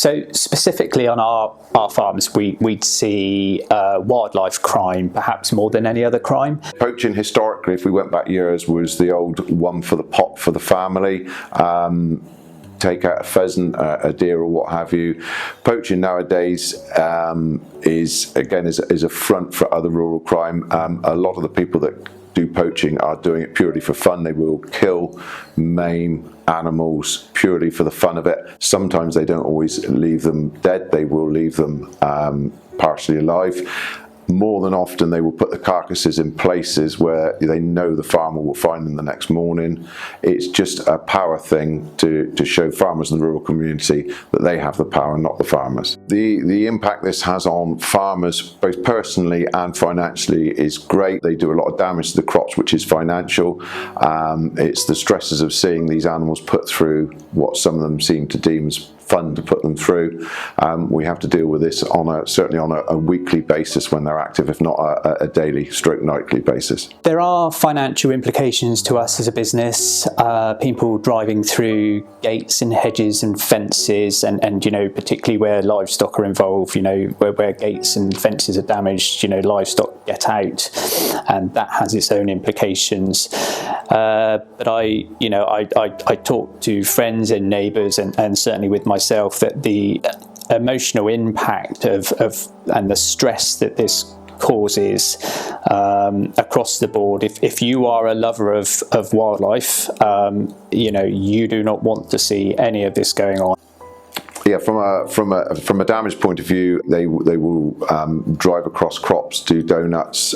So specifically on our farms, we'd see wildlife crime perhaps more than any other crime. Poaching historically, if we went back years, was the old one for the pot for the family. Take out a pheasant, a deer, or what have you. Poaching nowadays is a front for other rural crime. A lot of the people that do poaching are doing it purely for fun. They will kill, maim animals purely for the fun of it. Sometimes they don't always leave them dead. They will leave them partially alive. More than often, they will put the carcasses in places where they know the farmer will find them the next morning. It's just a power thing to show farmers in the rural community that they have the power, not the farmers. The impact this has on farmers, both personally and financially, is great. They do a lot of damage to the crops, which is financial. It's the stresses of seeing these animals put through what some of them seem to deem as fun to put them through. We have to deal with this certainly on a weekly basis when they're active, if not a daily stroke nightly basis. There are financial implications to us as a business. People driving through gates and hedges and fences, and particularly where livestock are involved, where gates and fences are damaged, livestock get out, and that has its own implications. But I talk to friends and neighbours, and certainly with myself, that the emotional impact of and the stress that this causes across the board. If you are a lover of wildlife, you do not want to see any of this going on. Yeah, from a damage point of view, they will drive across crops, do donuts,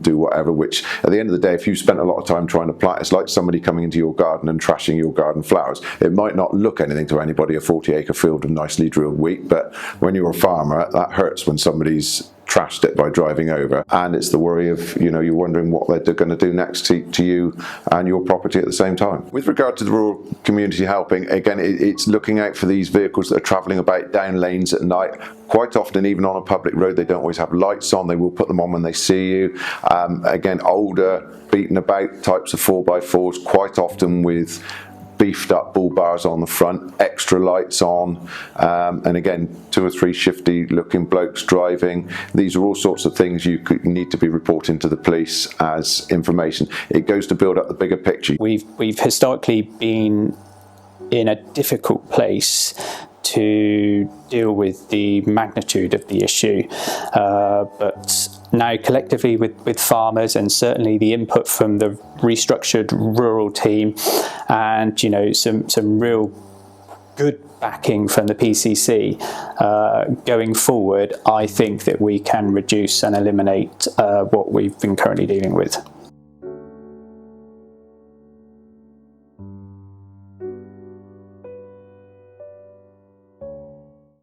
do whatever. Which at the end of the day, if you spent a lot of time trying to plant, it's like somebody coming into your garden and trashing your garden flowers. It might not look anything to anybody, a 40-acre field of nicely drilled wheat, but when you're a farmer, that hurts when somebody's trashed it by driving over, and it's the worry of you're wondering what they're going to do next to you and your property at the same time. With regard to the rural community helping, again, it's looking out for these vehicles that are travelling about down lanes at night. Quite often, even on a public road, they don't always have lights on. They will put them on when they see you. Again, older, beaten about types of 4x4s, quite often with beefed up bull bars on the front, extra lights on, and again 2 or 3 shifty looking blokes driving. These are all sorts of things you need to be reporting to the police as information. It goes to build up the bigger picture. We've historically been in a difficult place to deal with the magnitude of the issue, but now collectively with farmers, and certainly the input from the restructured rural team, and some real good backing from the PCC, going forward, I think that we can reduce and eliminate what we've been currently dealing with.